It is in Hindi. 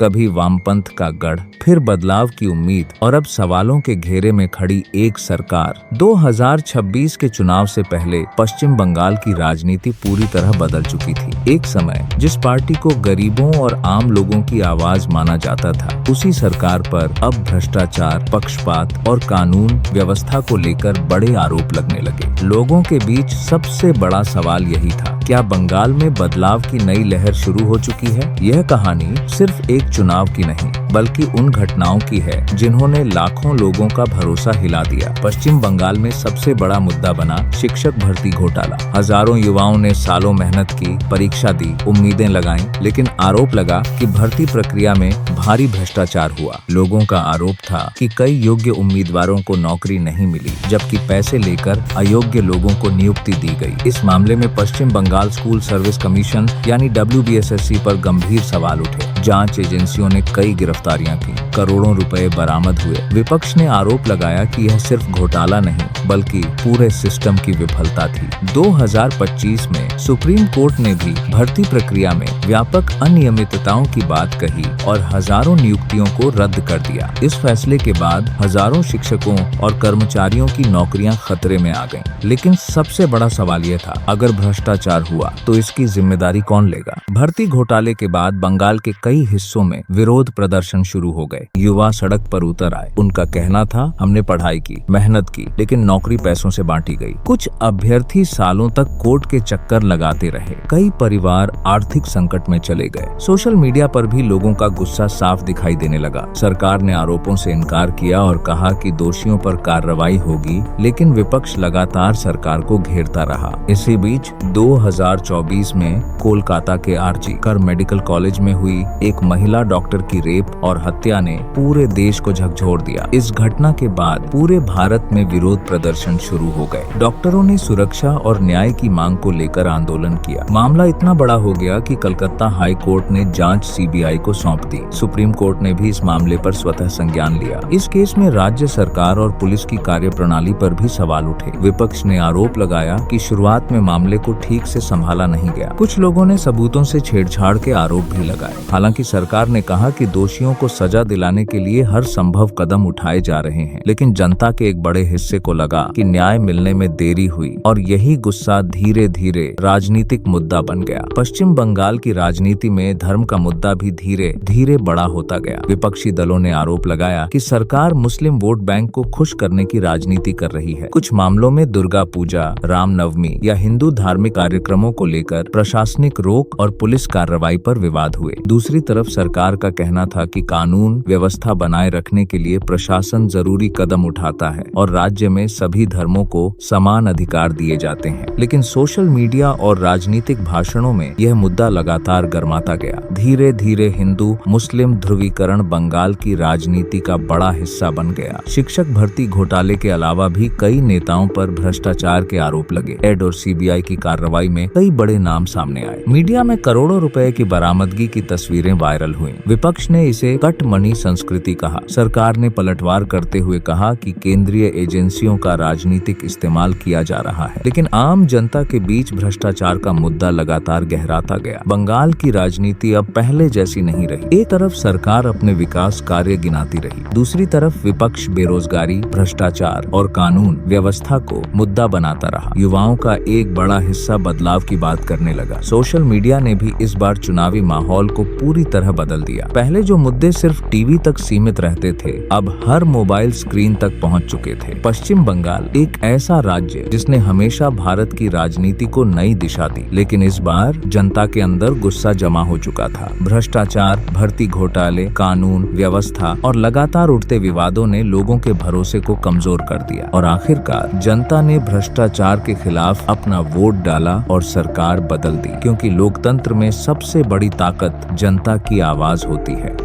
कभी वामपंथ का गढ़, फिर बदलाव की उम्मीद और अब सवालों के घेरे में खड़ी एक सरकार। 2026 के चुनाव से पहले पश्चिम बंगाल की राजनीति पूरी तरह बदल चुकी थी। एक समय जिस पार्टी को गरीबों और आम लोगों की आवाज माना जाता था, उसी सरकार पर अब भ्रष्टाचार, पक्षपात और कानून व्यवस्था को लेकर बड़े आरोप लगने लगे। लोगों के बीच सबसे बड़ा सवाल यही था, क्या बंगाल में बदलाव की नई लहर शुरू हो चुकी है? यह कहानी सिर्फ एक चुनाव की नहीं, बल्कि उन घटनाओं की है जिन्होंने लाखों लोगों का भरोसा हिला दिया। पश्चिम बंगाल में सबसे बड़ा मुद्दा बना शिक्षक भर्ती घोटाला। हजारों युवाओं ने सालों मेहनत की, परीक्षा दी, उम्मीदें लगाईं, लेकिन आरोप लगा कि भर्ती प्रक्रिया में भारी भ्रष्टाचार हुआ। लोगों का आरोप था कि कई योग्य उम्मीदवारों को नौकरी नहीं मिली, जबकि पैसे लेकर अयोग्य लोगों को नियुक्ति दी गई। इस मामले में पश्चिम बंगाल स्कूल सर्विस कमीशन यानी WBSSC पर गंभीर सवाल उठे। जांच एजेंसियों ने कई गिरफ्तारियां की, करोड़ों रुपए बरामद हुए। विपक्ष ने आरोप लगाया कि यह सिर्फ घोटाला नहीं, बल्कि पूरे सिस्टम की विफलता थी। 2025 में सुप्रीम कोर्ट ने भी भर्ती प्रक्रिया में व्यापक अनियमितताओं की बात कही और हजारों नियुक्तियों को रद्द कर दिया। इस फैसले के बाद हजारों शिक्षकों और कर्मचारियों की नौकरियां खतरे में आ गईं। लेकिन सबसे बड़ा सवाल यह था, अगर भ्रष्टाचार हुआ तो इसकी जिम्मेदारी कौन लेगा? भर्ती घोटाले के बाद बंगाल के कई हिस्सों में विरोध प्रदर्शन शुरू हो गए। युवा सड़क पर उतर आए। उनका कहना था, हमने पढ़ाई की, मेहनत की, लेकिन नौकरी पैसों से बांटी गई। कुछ अभ्यर्थी सालों तक कोर्ट के चक्कर लगाते रहे। कई परिवार आर्थिक संकट में चले गए। सोशल मीडिया पर भी लोगों का गुस्सा साफ दिखाई देने लगा। सरकार ने आरोपों से इनकार किया और कहा कि दोषियों पर कार्रवाई होगी, लेकिन विपक्ष लगातार सरकार को घेरता रहा। इसी बीच 2024 में कोलकाता के आरजी कर मेडिकल कॉलेज में हुई एक महिला डॉक्टर की रेप और हत्या ने पूरे देश को झकझोर दिया। इस घटना के बाद पूरे भारत में विरोध प्रदर्शन शुरू हो गए। डॉक्टरों ने सुरक्षा और न्याय की मांग को लेकर आंदोलन किया। मामला इतना बड़ा हो गया कि कलकत्ता हाई कोर्ट ने जांच CBI को सौंप दी। सुप्रीम कोर्ट ने भी इस मामले पर स्वतः संज्ञान लिया। इस केस में राज्य सरकार और पुलिस की कार्यप्रणाली पर भी सवाल उठे। विपक्ष ने आरोप लगाया कि शुरुआत में मामले को ठीक से संभाला नहीं गया। कुछ लोगों ने सबूतों से छेड़छाड़ के आरोप भी लगाए। हालांकि सरकार ने कहा कि दोषियों को सजा दिलाने के लिए हर संभव कदम उठाए जा रहे हैं, लेकिन जनता के एक बड़े हिस्से को लगा कि न्याय मिलने में देरी हुई और यही गुस्सा धीरे धीरे राजनीतिक मुद्दा बन गया। पश्चिम बंगाल की राजनीति में धर्म का मुद्दा भी धीरे धीरे बड़ा होता गया। विपक्षी दलों ने आरोप लगाया कि सरकार मुस्लिम वोट बैंक को खुश करने की राजनीति कर रही है। कुछ मामलों में दुर्गा पूजा, रामनवमी या हिंदू धार्मिक कार्यक्रमों को लेकर प्रशासनिक रोक और पुलिस कार्रवाई पर विवाद हुए। दूसरी तरफ सरकार का कहना था कि कानून व्यवस्था बनाए रखने के लिए प्रशासन जरूरी कदम उठाता है और राज्य में सभी धर्मों को समान अधिकार दिए जाते हैं। लेकिन सोशल मीडिया और राजनीतिक भाषणों में यह मुद्दा लगातार गर्माता गया। धीरे धीरे हिंदू मुस्लिम ध्रुवीकरण बंगाल की राजनीति का बड़ा हिस्सा बन गया। शिक्षक भर्ती घोटाले के अलावा भी कई नेताओं पर भ्रष्टाचार के आरोप लगे। ED और CBI की कार्रवाई में कई बड़े नाम सामने आए। मीडिया में करोड़ों रुपए की बरामदगी की तस्वीरें वायरल हुई। विपक्ष ने इसे कट मनी संस्कृति कहा। सरकार ने पलटवार करते हुए कहा कि केंद्रीय एजेंसियों का राजनीतिक इस्तेमाल किया जा रहा है। लेकिन आम जनता के बीच भ्रष्टाचार का मुद्दा लगातार गहराता गया। बंगाल की राजनीति अब पहले जैसी नहीं रही। एक तरफ सरकार अपने विकास कार्य गिनाती रही, दूसरी तरफ विपक्ष बेरोजगारी, भ्रष्टाचार और कानून व्यवस्था को मुद्दा बनाता रहा। युवाओं का एक बड़ा हिस्सा बदलाव की बात करने लगा। सोशल मीडिया ने भी इस बार चुनावी माहौल को पूरी तरह बदल दिया। पहले जो मुद्दे सिर्फ टीवी तक सीमित रहते थे, अब हर मोबाइल स्क्रीन तक पहुंच चुके थे। पश्चिम बंगाल एक ऐसा राज्य जिसने हमेशा भारत की राजनीति को नई दिशा दी, लेकिन इस बार जनता के अंदर गुस्सा जमा हो चुका था। भ्रष्टाचार, भर्ती घोटाले, कानून व्यवस्था और लगातार उठते विवादों ने लोगों के भरोसे को कमजोर कर दिया और आखिरकार जनता ने भ्रष्टाचार के खिलाफ अपना वोट डाला और सरकार बदल दी, क्योंकि लोकतंत्र में सबसे बड़ी ताकत जनता की आवाज होती है।